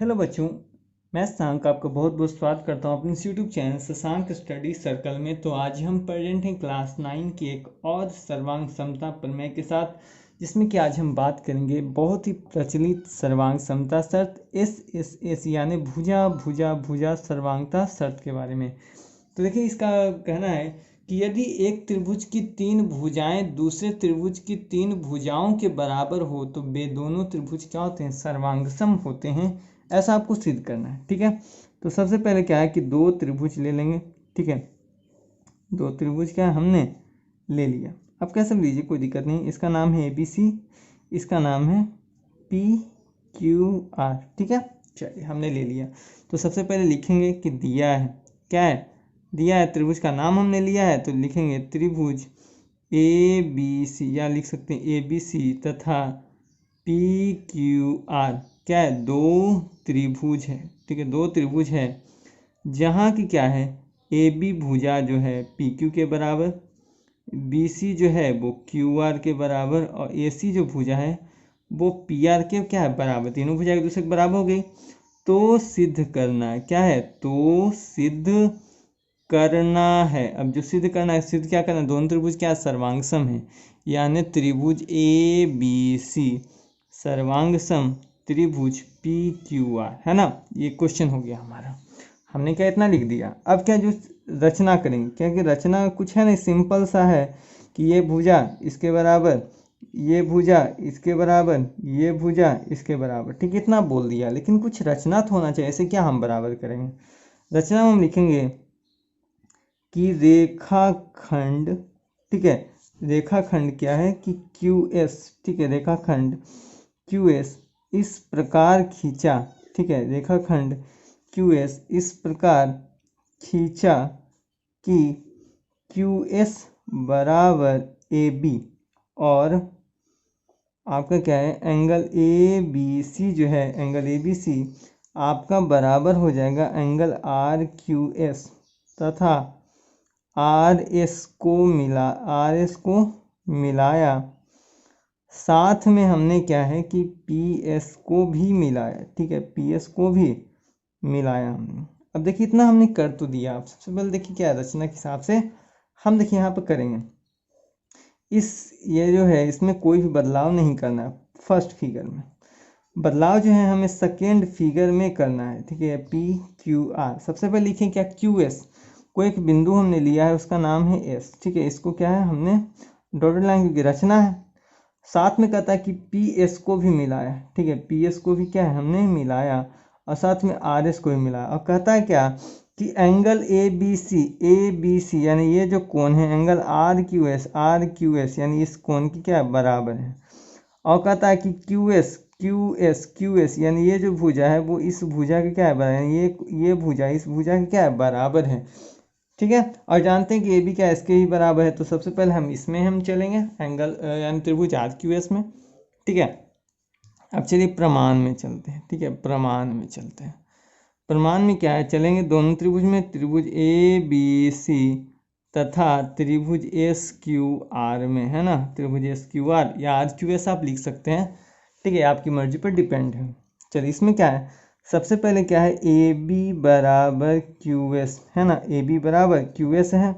Hello बच्चों, मैं शशांक आपका बहुत बहुत स्वागत करता हूं अपने YouTube channel Shashank study circle में। तो आज हम प्रेजेंट हैं क्लास 9 की एक और सर्वांग समता प्रमेय के साथ, जिसमें कि आज हम बात करेंगे बहुत ही प्रचलित सर्वांग समता शर्त एस यानी भुजा भुजा भुजा सर्वांगता शर्त के बारे में। तो देखिए, इसका कहना है कि यदि एक त्रिभुज की तीन भुजाएं दूसरे त्रिभुज की तीन भुजाओं के बराबर हो तो वे दोनों त्रिभुज क्या होते हैं, सर्वांगसम होते हैं। ऐसा आपको सिद्ध करना है, ठीक है। तो सबसे पहले क्या है कि दो त्रिभुज ले लेंगे, ठीक है। दो त्रिभुज क्या है, हमने ले लिया। अब कैसे लीजिए, कोई दिक्कत नहीं। इसका नाम है ABC, इसका नाम है PQR, ठीक है। चलिए, हमने ले लिया। तो सबसे पहले लिखेंगे कि दिया है, क्या है, दिया है, त्रिभुज का नाम हमने लिया है, तो लिखेंगे त्रिभुज ABC, या लिख सकते हैं ABC तथा PQR क्या है, दो त्रिभुज है, ठीक है। दो त्रिभुज है जहाँ की क्या है, AB भुजा जो है PQ के बराबर, BC जो है वो QR के बराबर, और AC जो भुजा है वो PR के क्या है, बराबर। तीनों भुजा एक दूसरे के बराबर हो गई। तो सिद्ध करना है, क्या है, तो सिद्ध करना है। अब जो सिद्ध करना है, सिद्ध क्या करना है, दोनों त्रिभुज क्या सर्वांगसम है, यानी त्रिभुज ABC सर्वांगसम त्रिभुज PQR, है ना। ये क्वेश्चन हो गया हमारा। हमने क्या इतना लिख दिया। अब क्या जो रचना करेंगे, क्या कि रचना कुछ है नहीं, सिंपल सा है कि ये भुजा इसके बराबर, ये भुजा इसके बराबर, ये भुजा इसके बराबर, ठीक। इतना बोल दिया, लेकिन कुछ रचना तो होना चाहिए। ऐसे क्या हम बराबर करेंगे, रचना में हम लिखेंगे कि रेखाखंड, ठीक है, रेखाखंड क्या है कि QS, ठीक है, रेखाखंड QS इस प्रकार खींचा, ठीक है, रेखाखंड QS इस प्रकार खींचा कि QS बराबर AB, और आपका क्या है, एंगल ABC जो है, एंगल ABC आपका बराबर हो जाएगा एंगल RQS, तथा RS को मिलाया। साथ में हमने क्या है कि PS को भी मिलाया, ठीक है, PS को भी मिलाया हमने। अब देखिए, इतना हमने कर तो दिया। आप सबसे पहले देखिए क्या है, रचना के हिसाब से हम देखिए यहाँ पर करेंगे ये जो है इसमें कोई भी बदलाव नहीं करना है। फर्स्ट फिगर में बदलाव जो है हमें सेकेंड फिगर में करना है, ठीक है। PQR सबसे पहले लिखें क्या, QS को एक बिंदु हमने लिया है, उसका नाम है S, ठीक है। इसको क्या है, हमने डॉटेड लाइन की रचना है। साथ में कहता है कि PS को भी मिलाया, ठीक है, PS को भी क्या है, हमने मिलाया, और साथ में RS को भी मिलाया। और कहता है क्या कि एंगल ABC यानी ये जो कोण है, एंगल RQS यानी इस कोण की क्या है, बराबर है। और कहता है कि QS यानी ये जो भुजा है वो इस भुजा के क्या है, बराबर, यानी ये भुजा इस भुजा के क्या है, बराबर है, ठीक है। और जानते हैं कि AB क्या इसके ही बराबर है। तो सबसे पहले हम इसमें हम चलेंगे, एंगल यानी त्रिभुज RQS में, ठीक है। अब चलिए प्रमाण में चलते हैं, ठीक है, प्रमाण में चलते हैं। प्रमाण में क्या है, चलेंगे दोनों त्रिभुज में, त्रिभुज ABC तथा त्रिभुज SQR में, है ना, त्रिभुज SQR या RQS आप लिख सकते हैं, ठीक है, आपकी मर्जी पर डिपेंड है। चलिए, इसमें क्या है, सबसे पहले क्या है, AB बराबर QS, है ना, AB बराबर QS है।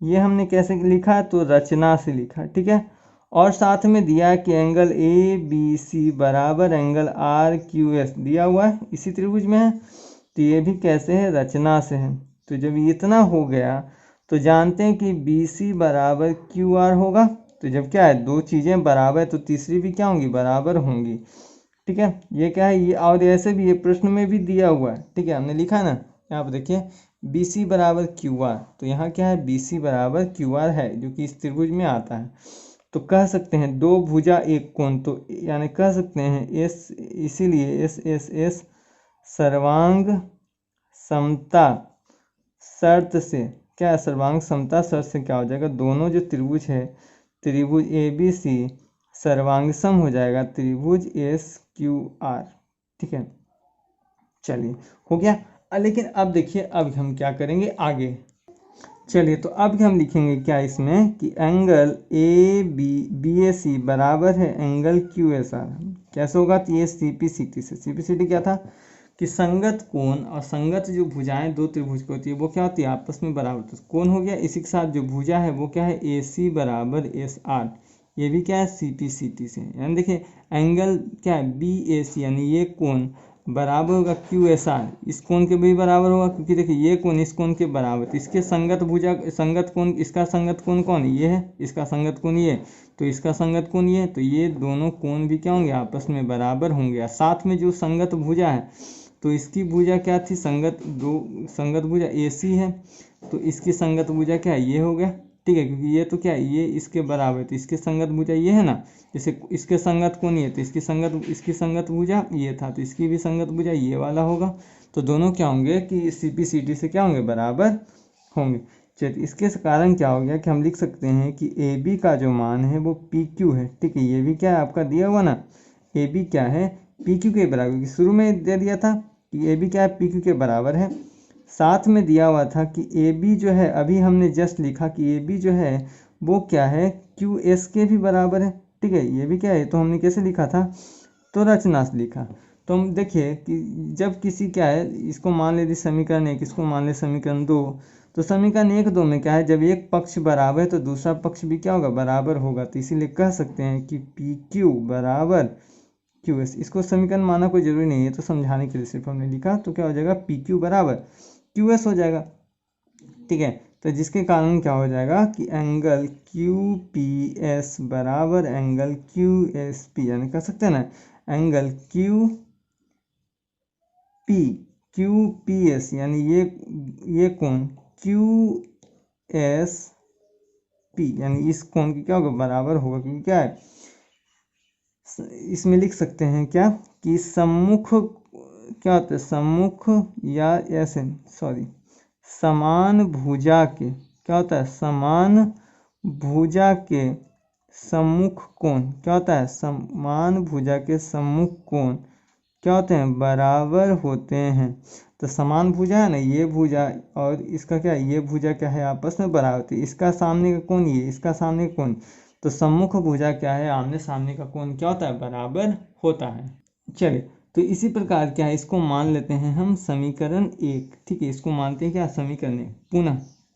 ये हमने कैसे लिखा, तो रचना से लिखा, ठीक है। और साथ में दिया कि एंगल ABC बराबर एंगल RQS दिया हुआ है, इसी त्रिभुज में है। तो ये भी कैसे है, रचना से है। तो जब इतना हो गया तो जानते हैं कि BC बराबर QR होगा। तो जब क्या है, दो चीज़ें बराबर है तो तीसरी भी क्या होंगी, बराबर होंगी, ठीक है। ये क्या है, ये और ऐसे भी ये प्रश्न में भी दिया हुआ है, ठीक है, हमने लिखा ना, यहाँ पर देखिए BC बराबर QR। तो यहाँ क्या है, BC बराबर QR है, जो कि इस त्रिभुज में आता है। तो कह सकते हैं दो भुजा एक कोण, तो यानी कह सकते हैं S, इसीलिए S सर्वांग समता शर्त से क्या है, सर्वांग समता शर्त से क्या हो जाएगा, दोनों जो त्रिभुज है, त्रिभुज ABC सर्वांगसम हो जाएगा त्रिभुज SQR, ठीक है। चलिए, हो गया। लेकिन अब देखिए, अब हम क्या करेंगे आगे। चलिए, तो अब हम लिखेंगे क्या इसमें कि एंगल BAC बराबर है एंगल QSR। कैसे होगा, तो ये CPCT से, CPCT क्या था, कि संगत कोण और संगत जो भुजाएं दो त्रिभुज की होती है वो क्या होती है, आपस में बराबर। तो कोण हो गया, इसी के साथ जो भुजा है वो क्या है, ए सी बराबर एस आर, ये भी क्या है सी पी सी टी से। यानी देखिए एंगल क्या है बी ए सी, यानी ये कोण बराबर होगा क्यू एस आर, इस कोण के भी बराबर होगा, क्योंकि देखिए ये कोण इस कोण के बराबर, तो इसके संगत भुजा संगत कोण, इसका संगत कोण कौन है, ये है, इसका संगत कोण ये, तो इसका संगत कोण ये, तो ये दोनों कोण भी क्या होंगे, आपस में बराबर होंगे। साथ में जो संगत भुजा है, तो इसकी भुजा क्या थी, संगत दो संगत भुजा ए सी है, तो इसकी संगत भुजा क्या है, ये हो गया, ठीक है, क्योंकि ये तो क्या है, ये इसके बराबर है, तो इसके संगत भुजा ये है ना, जैसे इसके संगत कोण ये, तो इसकी संगत भुजा ये था, तो इसकी भी संगत भुजा ये वाला होगा, तो दोनों क्या होंगे कि सी पी सी टी से क्या होंगे, बराबर होंगे। चलिए इसके कारण क्या हो गया कि हम लिख सकते हैं कि ए बी का जो मान है वो पी क्यू है, ठीक है, ये भी क्या है आपका दिया हुआ ना, ए बी क्या है पी क्यू के बराबर, क्योंकि शुरू में दे दिया था कि ए बी क्या है पी क्यू के बराबर है, साथ में दिया हुआ था कि ए बी जो है, अभी हमने जस्ट लिखा कि ए बी जो है वो क्या है क्यू एस के भी बराबर है, ठीक है, ये भी क्या है, तो हमने कैसे लिखा था, तो रचना से लिखा। तो हम देखिए कि जब किसी क्या है, इसको मान ले समीकरण एक, इसको मान ले समीकरण दो, तो समीकरण एक दो में क्या है, जब एक पक्ष बराबर है तो दूसरा पक्ष भी क्या होगा, बराबर होगा, तो इसीलिए कह सकते हैं कि पी क्यू बराबर क्यू एस। इसको समीकरण माना कोई जरूरी नहीं है, तो समझाने के लिए सिर्फ हमने लिखा, तो क्या हो जाएगा पी क्यू बराबर क्यू एस हो जाएगा, ठीक है। तो जिसके कारण क्या हो जाएगा कि एंगल क्यू पी एस बराबर एंगल क्यू एस पी, यानी कह सकते हैं ना एंगल क्यू पी एस, यानी ये कोण क्यू एस पी, यानी इस कोण की क्या होगा, बराबर होगा, क्योंकि क्या है इसमें लिख सकते हैं क्या कि सम्मुख क्या होता है, सम्मुख या ऐसे सॉरी समान भुजा के क्या होता है, समान भुजा के सम्मुख कोण क्या होता है, समान भुजा के सम्मुख कोण क्या होते हैं, बराबर होते हैं। तो समान भुजा है ना, ये भुजा और इसका क्या है, ये भुजा क्या है, आपस में बराबर होती है, इसका सामने का कोण ये, इसका सामने का कोण, तो सम्मुख भुजा क्या है, आमने सामने का कोण क्या होता है, बराबर होता है। चलिए तो इसी प्रकार क्या है, इसको मान लेते हैं हम समीकरण एक, ठीक है, इसको मानते हैं क्या समीकरण एक पुनः,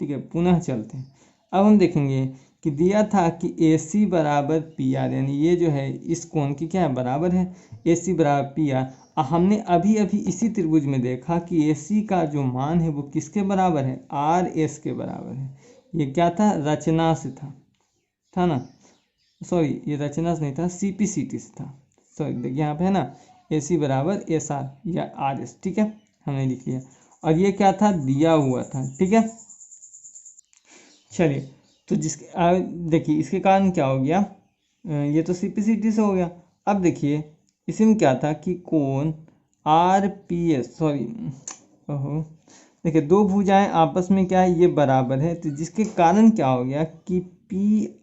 ठीक है, पुनः चलते हैं। अब हम देखेंगे कि दिया था कि ए सी बराबर पी आर, यानी ये जो है इस कोण की क्या है, बराबर है, ए सी बराबर पी आर। हमने अभी अभी इसी त्रिभुज में देखा कि ए सी का जो मान है वो किसके बराबर है, आर एस के बराबर है। ये क्या था, रचना से था ना, सॉरी ये रचना से नहीं था, सी पी सी टी से था, सॉरी देखिए यहाँ पे है ना ए सी बराबर एस आर या आर एस, ठीक है, हमने लिख लिया, और ये क्या था, दिया हुआ था, ठीक है। चलिए तो जिसके देखिए इसके कारण क्या हो गया, ये तो सी पी सी टी से हो गया। अब देखिए इसी में क्या था कि कोण आर पी एस, सॉरी ओहो, देखिए दो भुजाएं आपस में क्या है, ये बराबर है, तो जिसके कारण क्या हो गया कि पी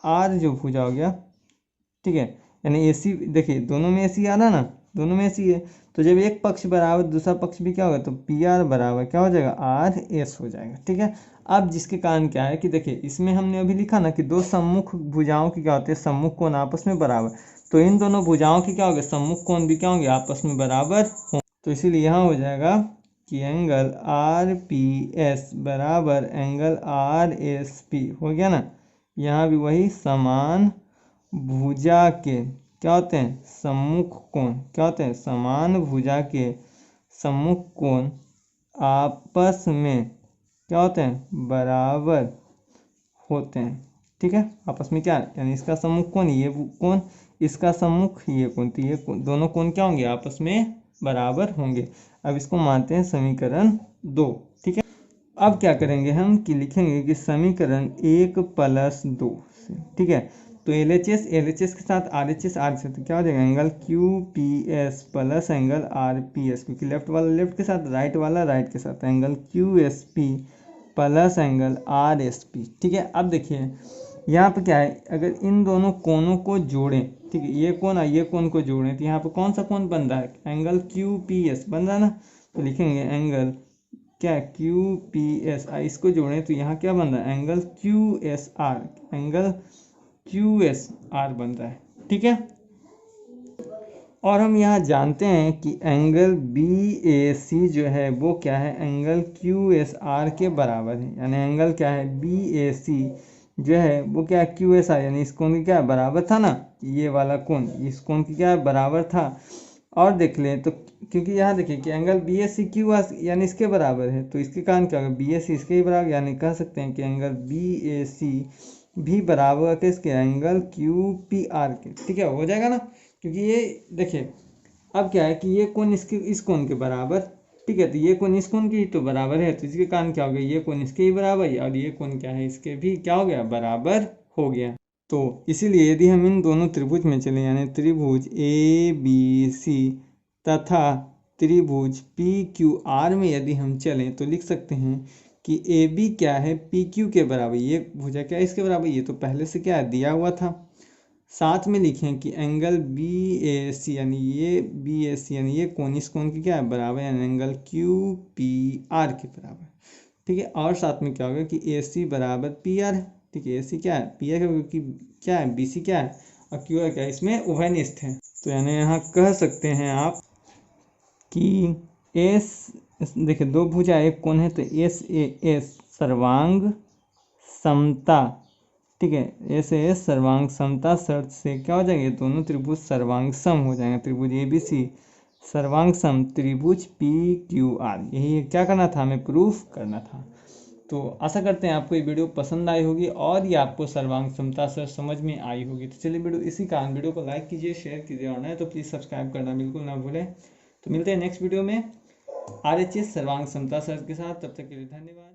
आर जो भुजा हो गया, ठीक है, यानी ए सी, देखिए दोनों में ए सी आ रहा ना, दोनों में ए सी है, तो जब एक पक्ष बराबर दूसरा पक्ष भी क्या होगा, तो पी आर बराबर क्या हो जाएगा, आर एस हो जाएगा, ठीक है। अब जिसके कारण क्या है कि देखिए इसमें हमने अभी लिखा ना कि दो सम्मुख भुजाओं की क्या होते हैं, सम्मुख कोण आपस में बराबर, तो इन दोनों भुजाओं की क्या होगा, सम्मुख कोण भी क्या होंगे, आपस में बराबर हों, तो इसीलिए यहाँ हो जाएगा कि एंगल आर पी एस बराबर एंगल आर एस पी हो गया ना। यहाँ भी वही समान भुजा के क्या होते हैं, सम्मुख कोण क्या होते हैं, समान भुजा के सम्मुख कोण आपस में क्या होते हैं, बराबर होते हैं, ठीक है, आपस में क्या, यानी इसका सम्मुख कोण ये कोण, इसका सम्मुख ये कोण, तो ये दोनों कोण क्या होंगे, आपस में बराबर होंगे। अब इसको मानते हैं समीकरण दो, ठीक है। अब क्या करेंगे हम कि लिखेंगे कि समीकरण एक प्लस दो, ठीक है, तो एल एच एस के साथ आर एच एस तो क्या हो जाएगा, angle Q P S plus angle R P S, क्योंकि लेफ्ट वाला लेफ्ट के साथ राइट वाला राइट के साथ, angle Q S P plus angle R S P, ठीक है। अब देखिए यहाँ पे क्या है, अगर इन दोनों कोणों को जोड़ें, ठीक है, ये कोण और ये कोण को जोड़ें, तो यहाँ पे कौन सा कोण बन रहा है, एंगल क्यू पी एस बन रहा है ना, तो लिखेंगे एंगल क्या क्यू पी एस, इसको जोड़ें तो यहाँ क्या बन रहा है, angle Q S R, angle Q S R बन रहा है, ठीक है। और हम यहाँ जानते हैं कि एंगल बी ए सी जो है वो क्या है, एंगल क्यू एस आर के बराबर है। यानी एंगल क्या है, बी ए सी जो है वो क्या है, क्यू एस आर, यानी इस कोण के क्या बराबर था ना, ये वाला कोण इस कोण की क्या बराबर था। और देख लें तो क्योंकि यहाँ देखिए कि angle B S C Q R यानी इसके बराबर है, तो इसके कारण क्या होगा, बी एस सी इसके ही बराबर, यानी कह सकते हैं कि एंगल बी ए सी भी बराबर किसके, एंगल क्यू पी आर के। ठीक है, हो जाएगा ना, क्योंकि ये देखिए अब क्या है कि ये कोण इसके इस कोण के बराबर, ठीक है, तो ये कोण इस कोण की तो बराबर है, तो इसके कारण क्या हो गया, ये कोण इसके ही बराबर है और ये कोण क्या है, इसके भी क्या हो गया, बराबर हो गया। तो इसीलिए यदि हम इन दोनों त्रिभुज में चले, यानी त्रिभुज ए बी सी तथा त्रिभुज पी क्यू आर में यदि हम चलें तो लिख सकते हैं कि ए बी क्या है, पी क्यू के बराबर, ये भुजा क्या है इसके बराबर, ये तो पहले से क्या दिया हुआ था। साथ में लिखें कि एंगल बी ए सी यानी ये बी ए सी यानी ये कोण इस कोण की क्या है बराबर, यानी एंगल क्यू पी आर के बराबर। ठीक है, और साथ में क्या होगा कि ए सी बराबर पी आर है। ठीक है, ए सी क्या है, पी आर, क्योंकि क्या है, बी सी क्या है और क्यू आर क्या है, इसमें उभयनिष्ठ है। तो यानी यहाँ कह सकते हैं आप कि एस, देखिए दो भुजा एक कोण है, तो एस ए एस सर्वांग समता, ठीक है, एस ए एस सर्वांग समता शर्त से क्या हो जाएंगे, दोनों त्रिभुज सर्वांग सम हो जाएंगे। त्रिभुज ए बी सी सर्वांग सम त्रिभुज पी क्यू आर, यही क्या करना था, हमें प्रूफ करना था। तो आशा करते हैं आपको ये वीडियो पसंद आई होगी और ये आपको सर्वांग समता से समझ में आई होगी। तो चलिए वीडियो इसी कारण वीडियो को लाइक कीजिए, शेयर कीजिए और नए तो प्लीज़ सब्सक्राइब करना बिल्कुल ना भूलें। तो मिलते हैं नेक्स्ट वीडियो में RHS सर्वांग समता शर्त के साथ, तब तक के लिए धन्यवाद।